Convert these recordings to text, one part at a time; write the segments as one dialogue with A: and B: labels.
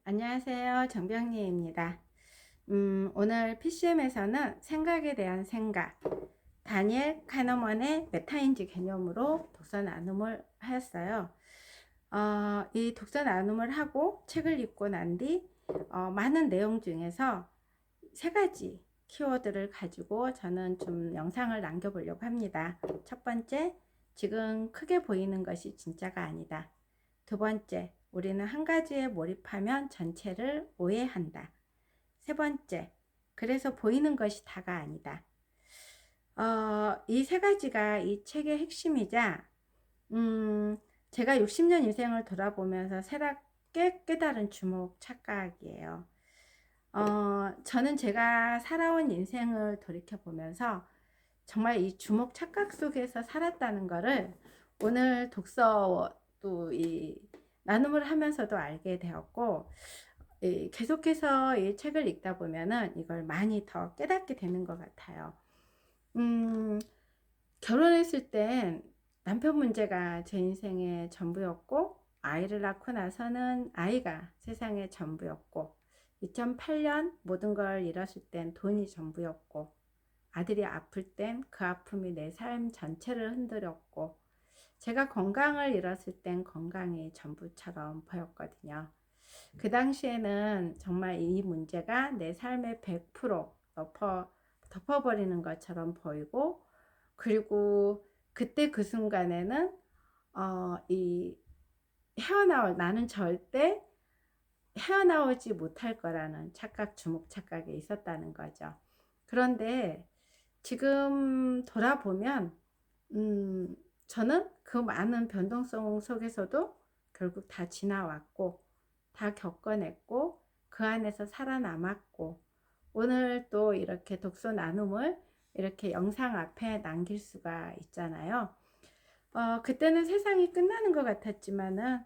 A: 안녕하세요. 정병리입니다. 오늘 PCM에서는 생각에 대한 생각, 다니엘 카너먼의 메타인지 개념으로 독서 나눔을 하였어요. 이 독서 나눔을 하고 책을 읽고 난 뒤 많은 내용 중에서 세 가지 키워드를 가지고 저는 좀 영상을 남겨보려고 합니다. 첫 번째, 지금 크게 보이는 것이 진짜가 아니다. 두 번째, 우리는 한 가지에 몰입하면 전체를 오해한다. 세 번째, 그래서 보이는 것이 다가 아니다. 이 세 가지가 이 책의 핵심이자, 제가 60년 인생을 돌아보면서 새롭게 깨달은 주목 착각이에요. 저는 제가 살아온 인생을 돌이켜보면서 정말 이 주목 착각 속에서 살았다는 거를 오늘 독서 또 이 나눔을 하면서도 알게 되었고, 계속해서 이 책을 읽다 보면은 이걸 많이 더 깨닫게 되는 것 같아요. 음, 결혼했을 땐 남편 문제가 제 인생의 전부였고, 아이를 낳고 나서는 아이가 세상의 전부였고, 2008년 모든 걸 잃었을 땐 돈이 전부였고, 아들이 아플 땐 그 아픔이 내 삶 전체를 흔들었고, 제가 건강을 잃었을 땐 건강이 전부처럼 보였거든요. 그 당시에는 정말 이 문제가 내 삶의 100% 덮어버리는 것처럼 보이고, 그리고 그때 그 순간에는 이 나는 절대 헤어나오지 못할 거라는 착각, 주목 착각에 있었다는 거죠. 그런데 지금 돌아보면 음, 저는 그 많은 변동성 속에서도 결국 다 지나왔고, 다 겪어냈고, 그 안에서 살아남았고, 오늘 또 이렇게 독서 나눔을 이렇게 영상 앞에 남길 수가 있잖아요. 그때는 세상이 끝나는 것 같았지만은,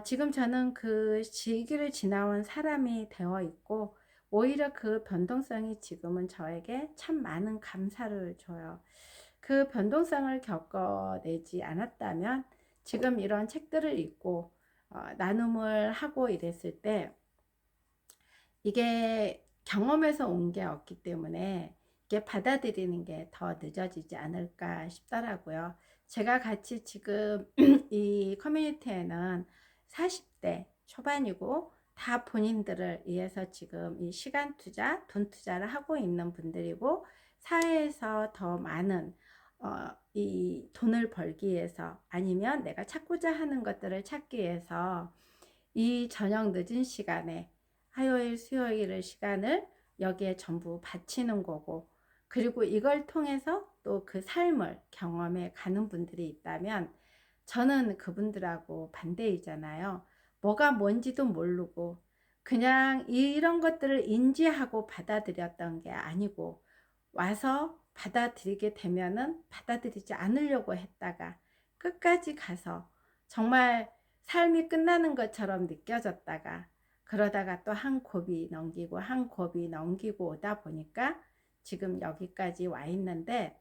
A: 지금 저는 그 시기를 지나온 사람이 되어 있고, 오히려 그 변동성이 지금은 저에게 참 많은 감사를 줘요. 그 변동성을 겪어내지 않았다면 지금 이런 책들을 읽고 나눔을 하고 이랬을 때 이게 경험에서 온 게 없기 때문에 이게 받아들이는 게 더 늦어지지 않을까 싶더라고요. 제가 같이 지금 이 커뮤니티에는 40대 초반이고 다 본인들을 위해서 지금 이 시간 투자, 돈 투자를 하고 있는 분들이고, 사회에서 더 많은 이 돈을 벌기 위해서, 아니면 내가 찾고자 하는 것들을 찾기 위해서 이 저녁 늦은 시간에 화요일, 수요일의 시간을 여기에 전부 바치는 거고, 그리고 이걸 통해서 또 그 삶을 경험해 가는 분들이 있다면 저는 그분들하고 반대이잖아요. 뭐가 뭔지도 모르고 그냥 이런 것들을 인지하고 받아들였던 게 아니고, 와서 받아들이게 되면은 받아들이지 않으려고 했다가 끝까지 가서 정말 삶이 끝나는 것처럼 느껴졌다가, 그러다가 또 한 곱이 넘기고 한 곱이 넘기고 오다 보니까 지금 여기까지 와 있는데,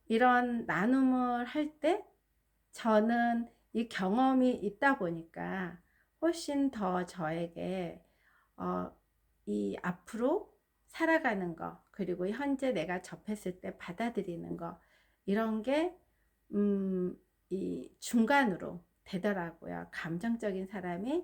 A: 이런 나눔을 할 때 저는 이 경험이 있다 보니까 훨씬 더 저에게 어, 이 앞으로 살아가는 거, 그리고 현재 내가 접했을 때 받아들이는 거, 이런 게 이 중간으로 되더라고요. 감정적인 사람이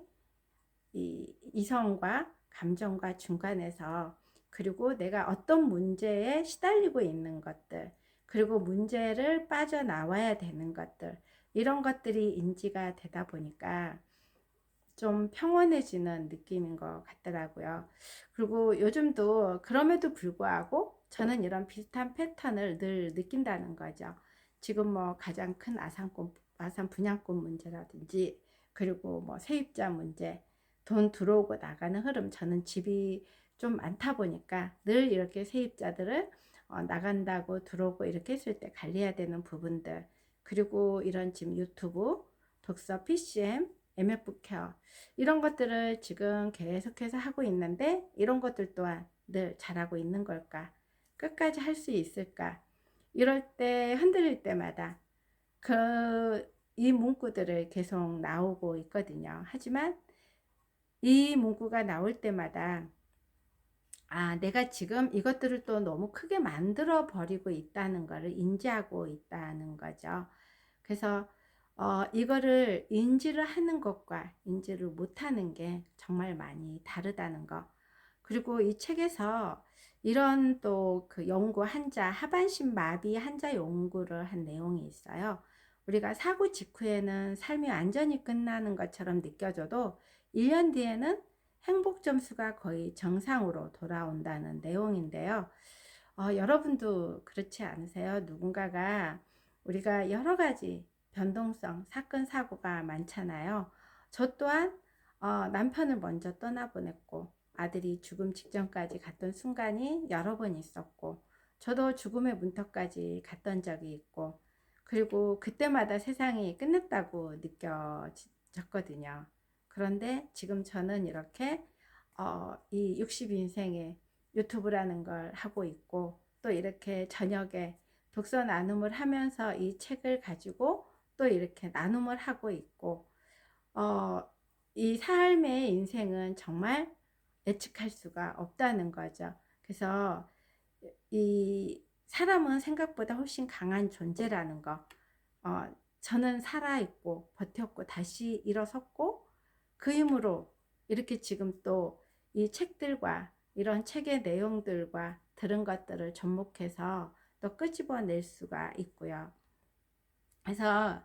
A: 이 이성과 감정과 중간에서, 그리고 내가 어떤 문제에 시달리고 있는 것들, 그리고 문제를 빠져나와야 되는 것들, 이런 것들이 인지가 되다 보니까 좀 평온해지는 느낌인 것 같더라고요. 그리고 요즘도 그럼에도 불구하고 저는 이런 비슷한 패턴을 늘 느낀다는 거죠. 지금 뭐 가장 큰 아산 분양권 문제라든지, 그리고 뭐 세입자 문제, 돈 들어오고 나가는 흐름, 저는 집이 좀 많다 보니까 늘 이렇게 세입자들을 나간다고 들어오고 이렇게 했을 때 관리해야 되는 부분들, 그리고 이런 지금 유튜브, 독서, PCM, MF 케어, 이런 것들을 지금 계속해서 하고 있는데, 이런 것들 또한 늘 잘하고 있는 걸까? 끝까지 할 수 있을까? 이럴 때 흔들릴 때마다 이 문구들을 계속 나오고 있거든요. 하지만 이 문구가 나올 때마다 내가 지금 이것들을 또 너무 크게 만들어 버리고 있다는 것을 인지하고 있다는 거죠. 그래서 이거를 인지를 하는 것과 인지를 못하는 게 정말 많이 다르다는 거. 그리고 이 책에서 이런 또 그 연구 한자, 하반신 마비 한자 연구를 한 내용이 있어요. 우리가 사고 직후에는 삶이 완전히 끝나는 것처럼 느껴져도 1년 뒤에는 행복 점수가 거의 정상으로 돌아온다는 내용인데요. 여러분도 그렇지 않으세요? 누군가가 우리가 여러 가지 변동성 사건 사고가 많잖아요. 저 또한 남편을 먼저 떠나보냈고 아들이 죽음 직전까지 갔던 순간이 여러 번 있었고, 저도 죽음의 문턱까지 갔던 적이 있고, 그리고 그때마다 세상이 끝났다고 느껴졌거든요. 그런데 지금 저는 이렇게 이 60인생의 유튜브라는 걸 하고 있고, 또 이렇게 저녁에 독서 나눔을 하면서 이 책을 가지고 또 이렇게 나눔을 하고 있고, 이 삶의 인생은 정말 예측할 수가 없다는 거죠. 그래서 이 사람은 생각보다 훨씬 강한 존재라는 거. 저는 살아있고 버텼고 다시 일어섰고, 그 힘으로 이렇게 지금 또 이 책들과 이런 책의 내용들과 들은 것들을 접목해서 또 끄집어낼 수가 있고요. 그래서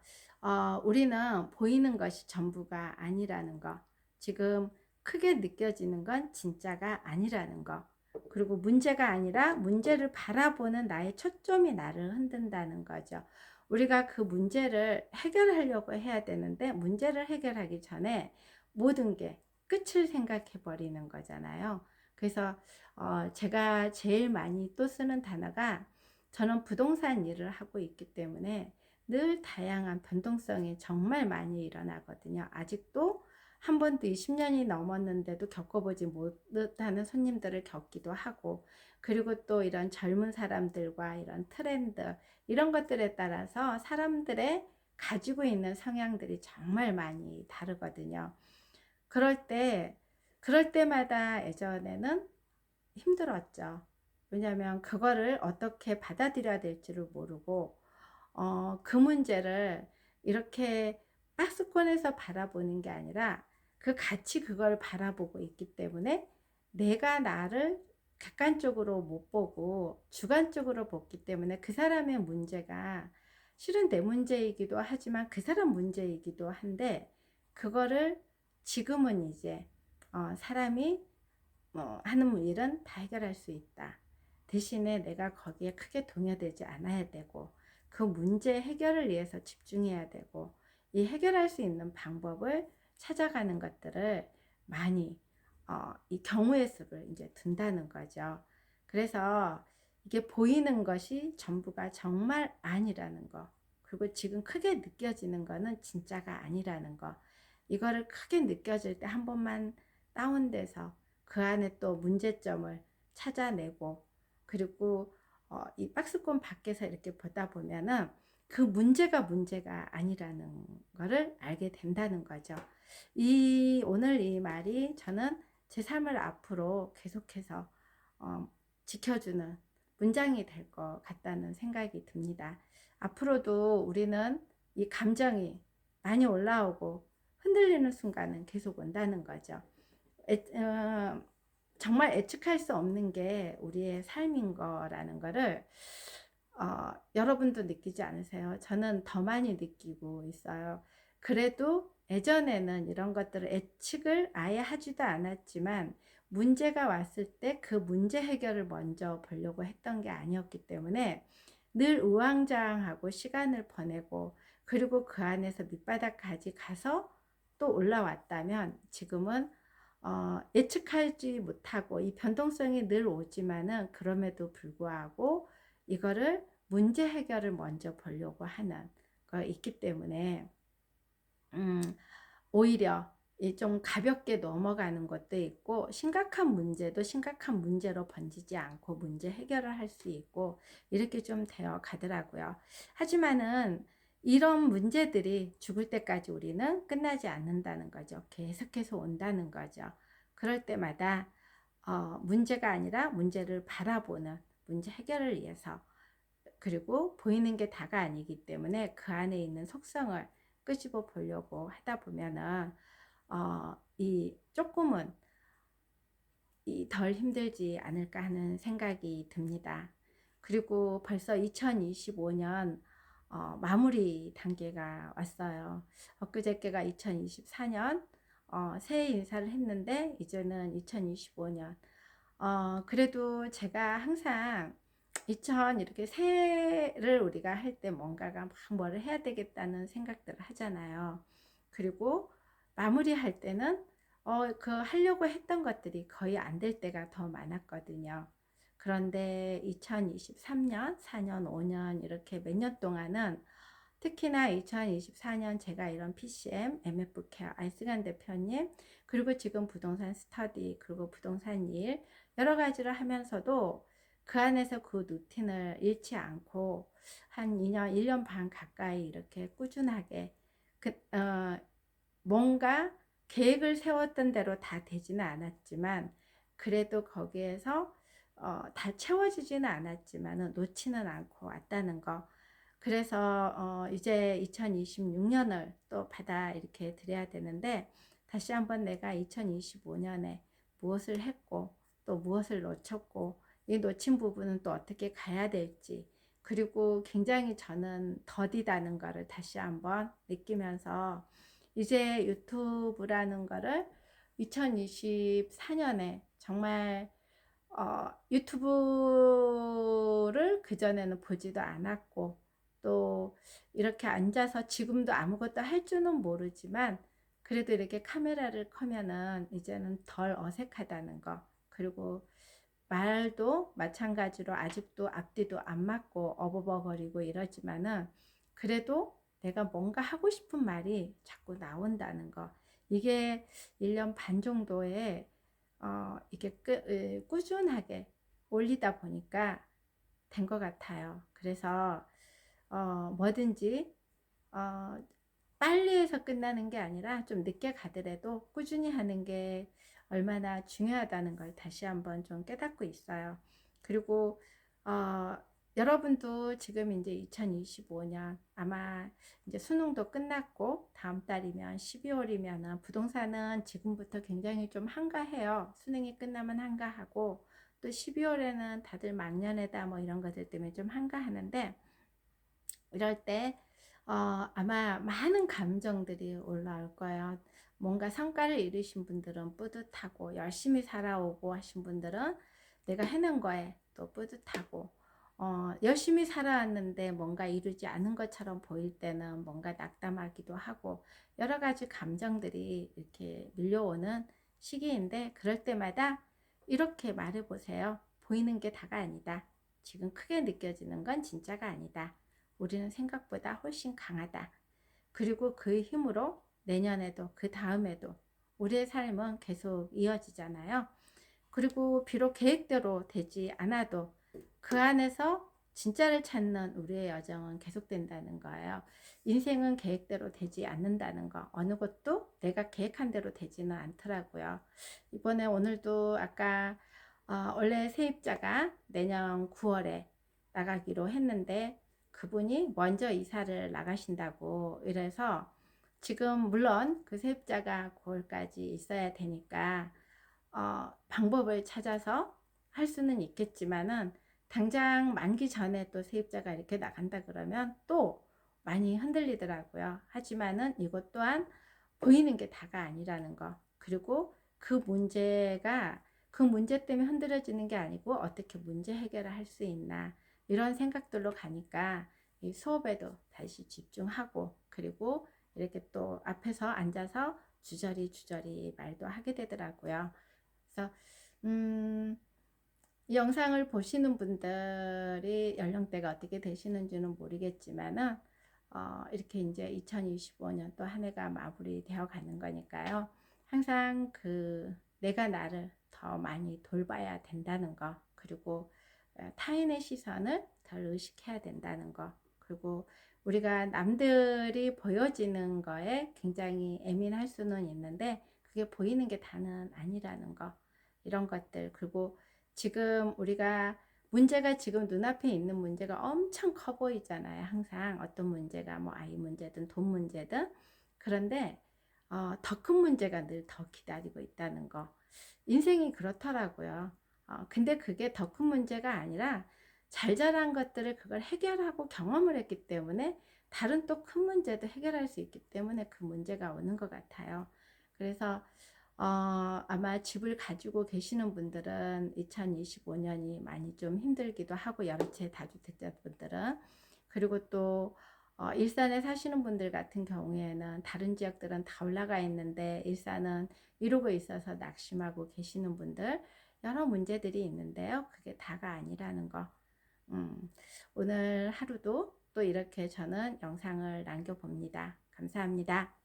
A: 우리는 보이는 것이 전부가 아니라는 거, 지금 크게 느껴지는 건 진짜가 아니라는 거, 그리고 문제가 아니라 문제를 바라보는 나의 초점이 나를 흔든다는 거죠. 우리가 그 문제를 해결하려고 해야 되는데 문제를 해결하기 전에 모든 게 끝을 생각해 버리는 거잖아요. 그래서 제가 제일 많이 또 쓰는 단어가, 저는 부동산 일을 하고 있기 때문에 늘 다양한 변동성이 정말 많이 일어나거든요. 아직도 한 번도 20년이 넘었는데도 겪어보지 못하는 손님들을 겪기도 하고, 그리고 또 이런 젊은 사람들과 이런 트렌드, 이런 것들에 따라서 사람들의 가지고 있는 성향들이 정말 많이 다르거든요. 그럴 때마다 예전에는 힘들었죠. 왜냐하면 그거를 어떻게 받아들여야 될지를 모르고, 그 문제를 이렇게 박스권에서 바라보는 게 아니라 그 같이 그걸 바라보고 있기 때문에 내가 나를 객관적으로 못 보고 주관적으로 봤기 때문에 그 사람의 문제가 실은 내 문제이기도 하지만 그 사람 문제이기도 한데, 그거를 지금은 이제 사람이 하는 일은 다 해결할 수 있다. 대신에 내가 거기에 크게 동요되지 않아야 되고, 그 문제 해결을 위해서 집중해야 되고, 이 해결할 수 있는 방법을 찾아가는 것들을 많이 이 경우의 수를 이제 둔다는 거죠. 그래서 이게 보이는 것이 전부가 정말 아니라는 거, 그리고 지금 크게 느껴지는 거는 진짜가 아니라는 거, 이거를 크게 느껴질 때 한 번만 다운돼서 그 안에 또 문제점을 찾아내고, 그리고 이 박스권 밖에서 이렇게 보다 보면은 그 문제가 아니라는 거를 알게 된다는 거죠. 오늘 이 말이 저는 제 삶을 앞으로 계속해서 지켜주는 문장이 될 것 같다는 생각이 듭니다. 앞으로도 우리는 이 감정이 많이 올라오고 흔들리는 순간은 계속 온다는 거죠. 정말 예측할 수 없는 게 우리의 삶인 거라는 거를 여러분도 느끼지 않으세요? 저는 더 많이 느끼고 있어요. 그래도 예전에는 이런 것들을 예측을 아예 하지도 않았지만, 문제가 왔을 때 그 문제 해결을 먼저 보려고 했던 게 아니었기 때문에 늘 우왕좌왕하고 시간을 보내고, 그리고 그 안에서 밑바닥까지 가서 또 올라왔다면, 지금은 예측하지 못하고 이 변동성이 늘 오지만은 그럼에도 불구하고 이거를 문제 해결을 먼저 보려고 하는 거 있기 때문에 오히려 좀 가볍게 넘어가는 것도 있고, 심각한 문제도 심각한 문제로 번지지 않고 문제 해결을 할 수 있고, 이렇게 좀 되어 가더라고요. 하지만은 이런 문제들이 죽을 때까지 우리는 끝나지 않는다는 거죠. 계속해서 온다는 거죠. 그럴 때마다 문제가 아니라 문제를 바라보는, 문제 해결을 위해서, 그리고 보이는 게 다가 아니기 때문에 그 안에 있는 속성을 끄집어 보려고 하다 보면은 이 조금은 덜 힘들지 않을까 하는 생각이 듭니다. 그리고 벌써 2025년 마무리 단계가 왔어요. 엊그저께가 2024년 새해 인사를 했는데 이제는 2025년. 그래도 제가 항상 이렇게 새해를 우리가 할 때 뭔가가 막 뭐를 해야 되겠다는 생각들을 하잖아요. 그리고 마무리할 때는 그 하려고 했던 것들이 거의 안 될 때가 더 많았거든요. 그런데 2023년, 4년, 5년 이렇게 몇 년 동안은 특히나 2024년 제가 이런 PCM, MF케어, 안승환 대표님, 그리고 지금 부동산 스터디, 그리고 부동산 일 여러 가지를 하면서도 그 안에서 그 루틴을 잃지 않고 한 2년, 1년 반 가까이 이렇게 꾸준하게 뭔가 계획을 세웠던 대로 다 되지는 않았지만 그래도 거기에서 다 채워지지는 않았지만 놓지는 않고 왔다는 거. 그래서 이제 2026년을 또 받아 이렇게 드려야 되는데 다시 한번 내가 2025년에 무엇을 했고 또 무엇을 놓쳤고 이 놓친 부분은 또 어떻게 가야 될지, 그리고 굉장히 저는 더디다는 거를 다시 한번 느끼면서 이제 유튜브라는 거를 2024년에 정말 유튜브를 그전에는 보지도 않았고 또 이렇게 앉아서 지금도 아무것도 할 줄은 모르지만 그래도 이렇게 카메라를 켜면은 이제는 덜 어색하다는 거, 그리고 말도 마찬가지로 아직도 앞뒤도 안 맞고 어버버거리고 이러지만은 그래도 내가 뭔가 하고 싶은 말이 자꾸 나온다는 거, 이게 1년 반 정도에 이게 꾸준하게 올리다 보니까 된 것 같아요. 그래서 뭐든지 어, 빨리 해서 끝나는 게 아니라 좀 늦게 가더라도 꾸준히 하는 게 얼마나 중요하다는 걸 다시 한번 좀 깨닫고 있어요. 그리고 어, 여러분도 지금 이제 2025년 아마 이제 수능도 끝났고 다음 달이면 12월이면 부동산은 지금부터 굉장히 좀 한가해요. 수능이 끝나면 한가하고 또 12월에는 다들 막년회다 뭐 이런 것들 때문에 좀 한가하는데 이럴 때 아마 많은 감정들이 올라올 거예요. 뭔가 성과를 이루신 분들은 뿌듯하고 열심히 살아오고 하신 분들은 내가 해낸 거에 또 뿌듯하고 열심히 살아왔는데 뭔가 이루지 않은 것처럼 보일 때는 뭔가 낙담하기도 하고 여러 가지 감정들이 이렇게 밀려오는 시기인데 그럴 때마다 이렇게 말해 보세요. 보이는 게 다가 아니다. 지금 크게 느껴지는 건 진짜가 아니다. 우리는 생각보다 훨씬 강하다. 그리고 그 힘으로 내년에도 그 다음에도 우리의 삶은 계속 이어지잖아요. 그리고 비록 계획대로 되지 않아도 그 안에서 진짜를 찾는 우리의 여정은 계속된다는 거예요. 인생은 계획대로 되지 않는다는 거. 어느 것도 내가 계획한 대로 되지는 않더라고요. 이번에 오늘도 아까 원래 세입자가 내년 9월에 나가기로 했는데 그분이 먼저 이사를 나가신다고 이래서 지금 물론 그 세입자가 9월까지 있어야 되니까 방법을 찾아서 할 수는 있겠지만은 당장 만기 전에 또 세입자가 이렇게 나간다 그러면 또 많이 흔들리더라고요. 하지만은 이것 또한 보이는 게 다가 아니라는 거, 그리고 그 문제가 그 문제 때문에 흔들어지는 게 아니고 어떻게 문제 해결을 할 수 있나 이런 생각들로 가니까 이 수업에도 다시 집중하고 그리고 이렇게 또 앞에서 앉아서 주저리 말도 하게 되더라고요. 그래서 이 영상을 보시는 분들이 연령대가 어떻게 되시는지는 모르겠지만은 이렇게 이제 2025년 또 한 해가 마무리되어 가는 거니까요. 항상 내가 나를 더 많이 돌봐야 된다는 거, 그리고 타인의 시선을 덜 의식해야 된다는 거, 그리고 우리가 남들이 보여지는 거에 굉장히 예민할 수는 있는데 그게 보이는 게 다는 아니라는 거. 이런 것들. 그리고 지금 우리가 문제가 지금 눈앞에 있는 문제가 엄청 커 보이잖아요. 항상 어떤 문제가 뭐 아이 문제든 돈 문제든. 그런데 더 큰 문제가 늘 더 기다리고 있다는 거. 인생이 그렇더라고요. 근데 그게 더 큰 문제가 아니라 잘 자란 것들을 그걸 해결하고 경험을 했기 때문에 다른 또 큰 문제도 해결할 수 있기 때문에 그 문제가 오는 것 같아요. 그래서 아마 집을 가지고 계시는 분들은 2025년이 많이 좀 힘들기도 하고, 여러 채 다주택자분들은. 그리고 또 일산에 사시는 분들 같은 경우에는 다른 지역들은 다 올라가 있는데 일산은 이러고 있어서 낙심하고 계시는 분들, 여러 문제들이 있는데요. 그게 다가 아니라는 거. 오늘 하루도 또 이렇게 저는 영상을 남겨봅니다. 감사합니다.